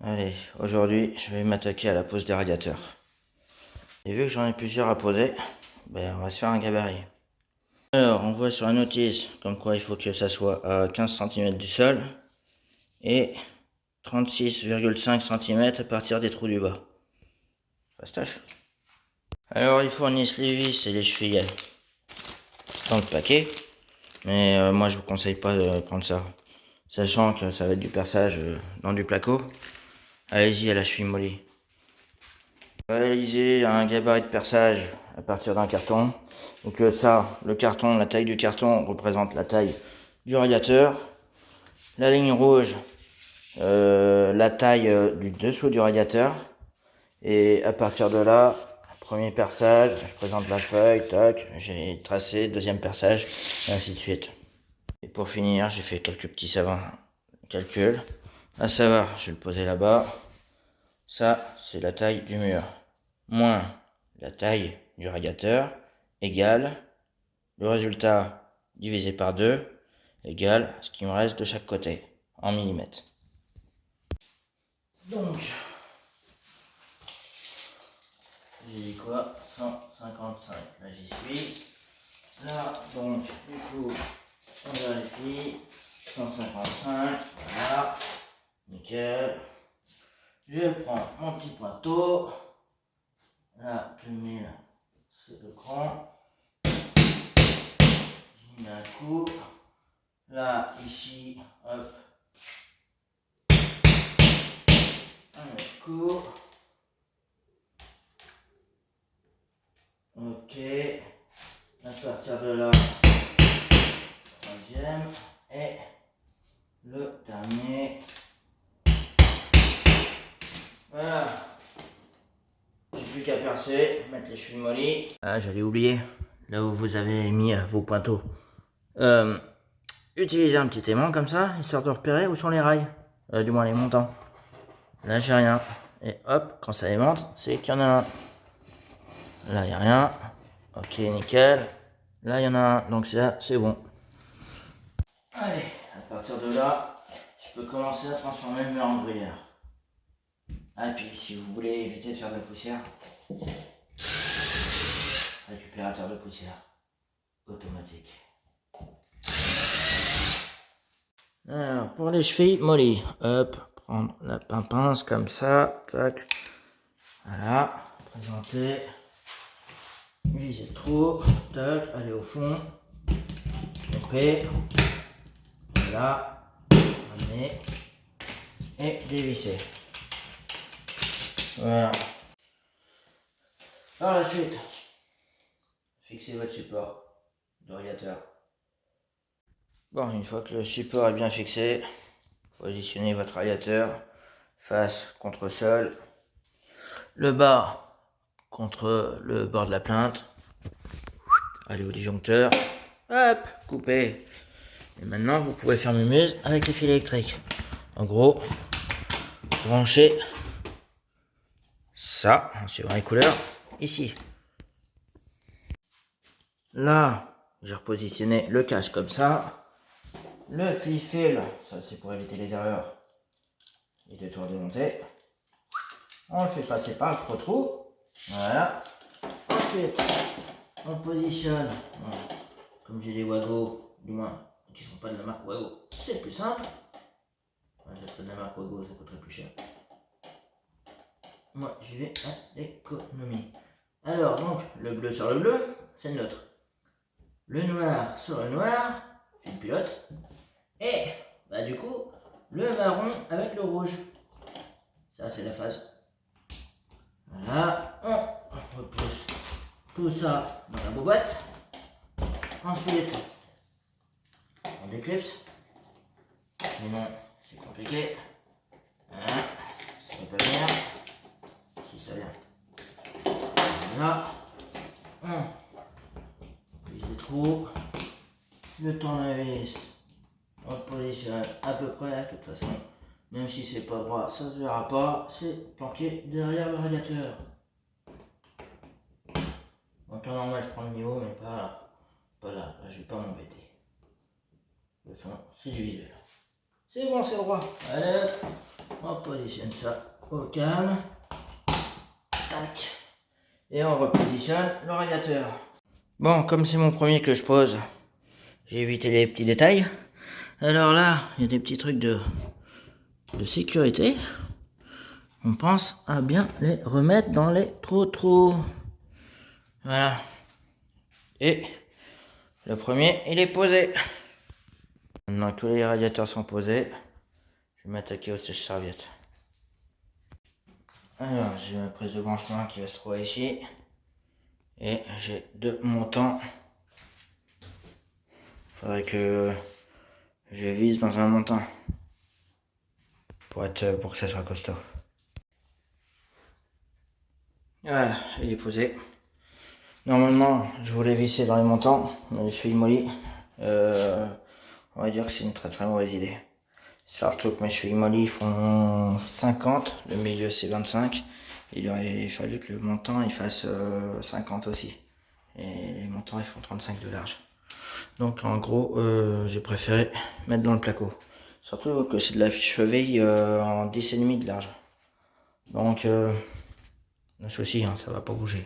Allez, aujourd'hui, je vais m'attaquer à la pose des radiateurs. Et vu que j'en ai plusieurs à poser, on va se faire un gabarit. Alors, on voit sur la notice comme quoi il faut que ça soit à 15 cm du sol et 36,5 cm à partir des trous du bas. Fastoche. Alors, ils fournissent les vis et les chevilles dans le paquet, mais moi je vous conseille pas de prendre ça, sachant que ça va être du perçage dans du placo. Allez-y à la cheville molly. Réaliser un gabarit de perçage à partir d'un carton. Donc ça, le carton, la taille du carton représente la taille du radiateur. La ligne rouge, la taille du dessous du radiateur. Et à partir de là, premier perçage, je présente la feuille, tac, j'ai tracé, deuxième perçage, et ainsi de suite. Et pour finir, j'ai fait quelques petits savants calculs. À savoir, je vais le poser là-bas. Ça, c'est la taille du mur. Moins la taille du radiateur égale le résultat divisé par 2 égale ce qui me reste de chaque côté en millimètres. Donc, j'ai dit quoi? 155. Là, j'y suis. Là, donc, du coup, on vérifie. 155. Voilà. Nickel. Je prends mon petit pointeau. Là, 2000, c'est le cran. J'y mets un coup. Là, ici, hop. Un autre coup. Ok. À partir de là, troisième. Et le dernier. Voilà. J'ai plus qu'à percer, mettre les chevilles molly. Ah, j'allais oublier. Là où vous avez mis vos pointeaux. Utilisez un petit aimant comme ça, histoire de repérer où sont les rails. Du moins les montants. Là, j'ai rien. Et hop, quand ça aimante, c'est qu'il y en a un. Là, il n'y a rien. Ok, nickel. Là, il y en a un. Donc ça, c'est bon. Allez, à partir de là, je peux commencer à transformer le mur en gruyère. Ah, et puis, si vous voulez éviter de faire de la poussière, récupérateur de poussière automatique. Alors, pour les chevilles molly, hop, prendre la pince comme ça, tac. Voilà, présenter. Viser le trou, tac, aller au fond, couper, voilà, ramener et dévisser. Voilà. Par la suite, fixez votre support de radiateur. Bon, une fois que le support est bien fixé, positionnez votre radiateur face contre sol, le bas contre le bord de la plainte. Allez au disjoncteur, hop, coupez. Et maintenant, vous pouvez faire mumuse avec les fils électriques. En gros, branchez ça, suivant les couleurs, ici. Là, j'ai repositionné le cache comme ça. Le fil, ça c'est pour éviter les erreurs et de tout redémonter. On le fait passer par le pro-trou. Voilà. Ensuite, on positionne, voilà. Comme j'ai des Wago, du moins qui ne sont pas de la marque Wago, c'est plus simple. Ça serait de la marque Wago, ça coûterait plus cher. Moi, j'y vais à l'économie. Alors, donc, le bleu sur le bleu, c'est le nôtre. Le noir sur le noir, fil pilote. Et, du coup, le marron avec le rouge. Ça, c'est la phase. Voilà, on repousse tout ça dans la boîte. Ensuite, on déclipse. Sinon, c'est compliqué. Voilà, ça ne peut pas venir. Si ça vient. Voilà. On prise des trous. Je tourne la vis. On positionne à peu près, de toute façon. Même si c'est pas droit, ça se verra pas. C'est planqué derrière le radiateur. En temps normal, je prends le niveau, mais pas là. Pas là. Là, je vais pas m'embêter. De toute façon, c'est du visuel. C'est bon, c'est droit. Allez, on positionne ça au calme. Tac. Et on repositionne le radiateur. Bon, comme c'est mon premier que je pose, j'ai évité les petits détails. Alors là, il y a des petits trucs de sécurité. On pense à bien les remettre dans les trous. Voilà. Et le premier, il est posé. Maintenant que tous les radiateurs sont posés, je vais m'attaquer au sèche-serviette. Alors, j'ai ma prise de branchement qui va se trouver ici. Et j'ai 2 montants. Faudrait que je vise dans un montant pour que ça soit costaud. Voilà, il est posé. Normalement, je voulais visser dans les montants, mais je suis molli. On va dire que c'est une très mauvaise idée. Surtout que mes chevilles mollies font 50, le milieu c'est 25. Il aurait fallu que le montant il fasse 50 aussi. Et les montants ils font 35 de large. Donc en gros, j'ai préféré mettre dans le placo. Surtout que c'est de la cheville en 10,5 de large. Donc, le souci, hein, ça va pas bouger.